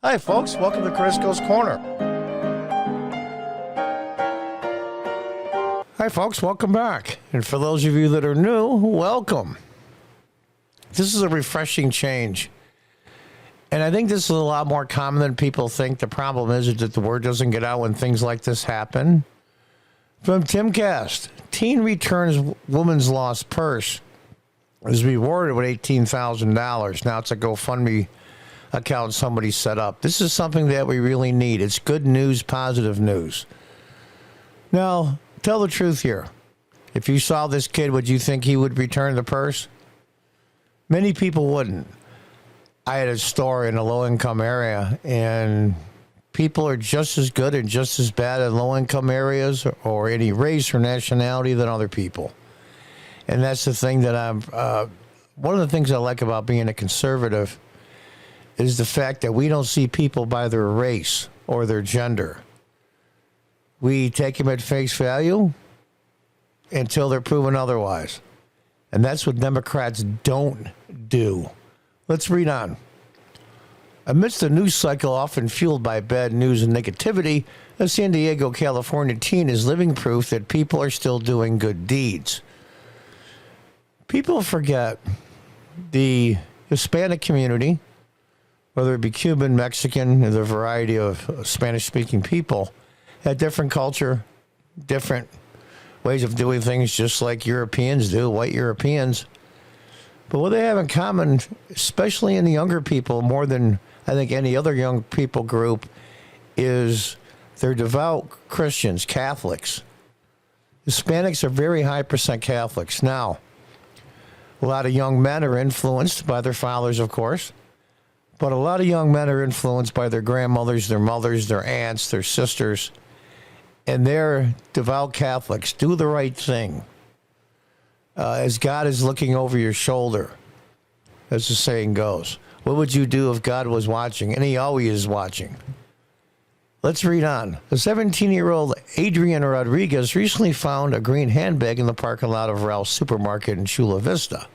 Hi, folks. Welcome to Crisco's Corner. Hi, folks. Welcome back. And for those of you that are new, welcome. This is a refreshing change. And I think this is a lot more common than people think. The problem is that the word doesn't get out when things like this happen. From Timcast, teen returns woman's lost purse is rewarded with $18,000. Now it's a GoFundMe account somebody set up. This is something that we really need. It's good news, positive news. Now, tell the truth here. If you saw this kid, would you think he would return the purse? Many people wouldn't. I had a store in a low-income area, and people are just as good and just as bad in low-income areas or any race or nationality than other people. And that's the thing that one of the things I like about being a conservative is the fact that we don't see people by their race or their gender. We take them at face value until they're proven otherwise. And that's what Democrats don't do. Let's read on. Amidst a news cycle often fueled by bad news and negativity, a San Diego, California teen is living proof that people are still doing good deeds. People forget the Hispanic community, whether it be Cuban, Mexican, the variety of Spanish-speaking people, had different culture, different ways of doing things, just like Europeans do, white Europeans. But what they have in common, especially in the younger people, more than I think any other young people group, is they're devout Christians, Catholics. Hispanics are very high percent Catholics. Now, a lot of young men are influenced by their fathers, of course. But a lot of young men are influenced by their grandmothers, their mothers, their aunts, their sisters, and they're devout Catholics. Do the right thing. As God is looking over your shoulder, as the saying goes. What would you do if God was watching? And he always is watching. Let's read on. The 17-year-old Adrian Rodriguez recently found a green handbag in the parking lot of Ralph's Supermarket in Chula Vista.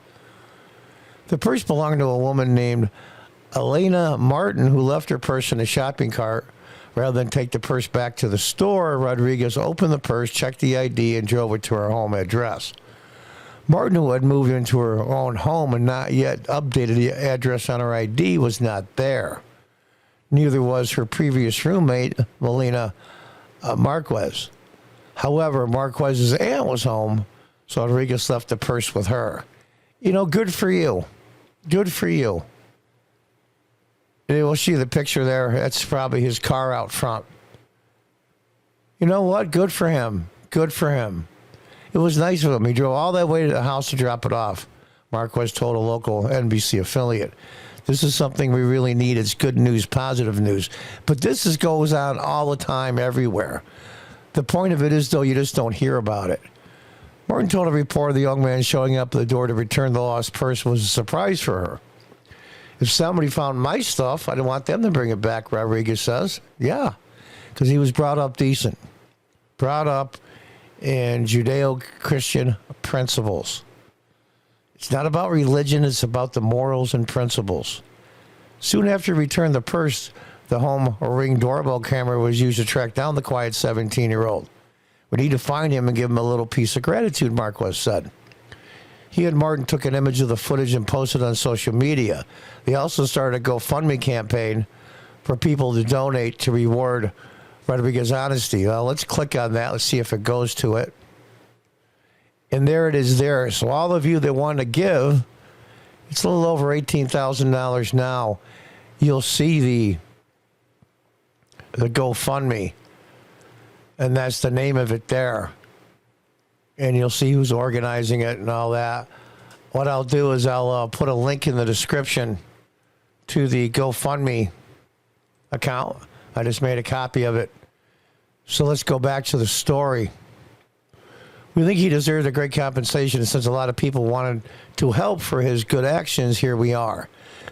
The purse belonged to a woman named Elena Martin, who left her purse in a shopping cart. Rather than take the purse back to the store, Rodriguez opened the purse, checked the ID, and drove it to her home address. Martin, who had moved into her own home and not yet updated the address on her ID, was not there. Neither was her previous roommate, Melina Marquez. However, Marquez's aunt was home, so Rodriguez left the purse with her. You know, good for you. Good for you. We'll see the picture there. That's probably his car out front. You know what? Good for him. Good for him. It was nice of him. He drove all that way to the house to drop it off. Marquez told a local NBC affiliate. This is something we really need. It's good news, positive news. But this goes on all the time, everywhere. The point of it is, though, you just don't hear about it. Martin told a reporter the young man showing up at the door to return the lost purse was a surprise for her. If somebody found my stuff, I'd want them to bring it back, Rodriguez says. Yeah, because he was brought up decent. Brought up in Judeo-Christian principles. It's not about religion, it's about the morals and principles. Soon after he returned the purse, the home Ring doorbell camera was used to track down the quiet 17-year-old. We need to find him and give him a little piece of gratitude, Marquez said. He and Martin took an image of the footage and posted on social media. They also started a GoFundMe campaign for people to donate to reward Rodriguez's honesty. Well, let's click on that. Let's see if it goes to it. And there it is there. So all of you that want to give, it's a little over $18,000 now. You'll see the GoFundMe. And that's the name of it there. And you'll see who's organizing it and all that. What I'll do is I'll put a link in the description to the GoFundMe account. I just made a copy of it. So let's go back to the story. We think he deserves a great compensation, and since a lot of people wanted to help for his good actions, here we are.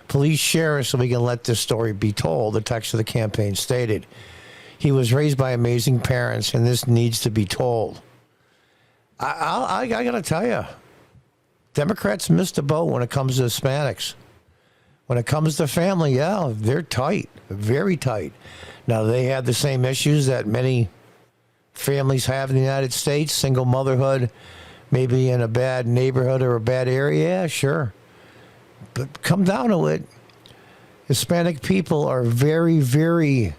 Please share it so we can let this story be told, the text of the campaign stated. He was raised by amazing parents, and this needs to be told. I got to tell you, Democrats missed the boat when it comes to Hispanics. When it comes to family, yeah, they're tight, very tight. Now, they have the same issues that many families have in the United States, single motherhood, maybe in a bad neighborhood or a bad area, yeah, sure. But come down to it, Hispanic people are very, very,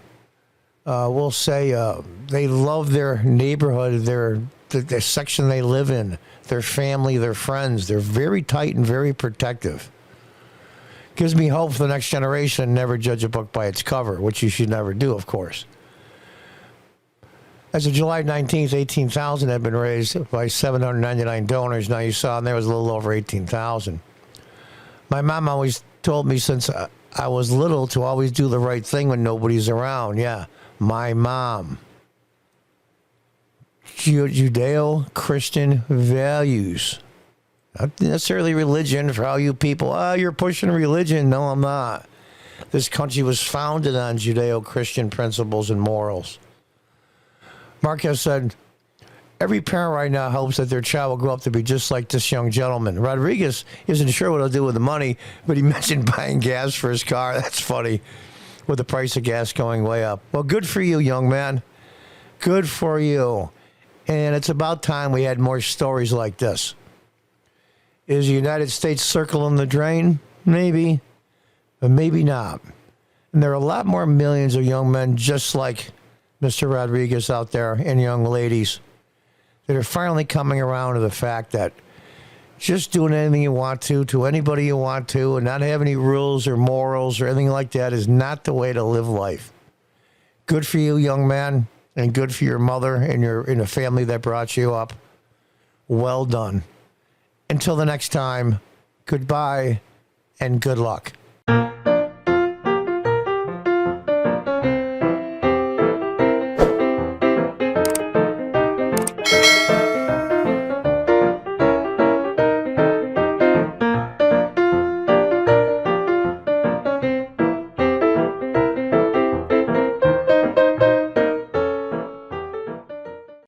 we'll say, they love their neighborhood, the section they live in, their family, their friends. They're very tight and very protective. Gives me hope for the next generation. Never judge a book by its cover, which you should never do, of course. As of July 19th, 18,000 had been raised by 799 donors. Now you saw, and there was a little over 18,000. My mom always told me since I was little to always do the right thing when nobody's around. Yeah, my mom. Judeo-Christian values. Not necessarily religion for all you people. You're pushing religion. No, I'm not. This country was founded on Judeo-Christian principles and morals. Marquez said, every parent right now hopes that their child will grow up to be just like this young gentleman. Rodriguez isn't sure what he'll do with the money, but he mentioned buying gas for his car. That's funny, with the price of gas going way up. Well, good for you, young man. Good for you. And it's about time we had more stories like this. Is the United States circling the drain? Maybe, but maybe not. And there are a lot more millions of young men just like Mr. Rodriguez out there and young ladies that are finally coming around to the fact that just doing anything you want to anybody you want to, and not have any rules or morals or anything like that is not the way to live life. Good for you, young man, and good for your mother and the family that brought you up. Well done. Until the next time, goodbye and good luck.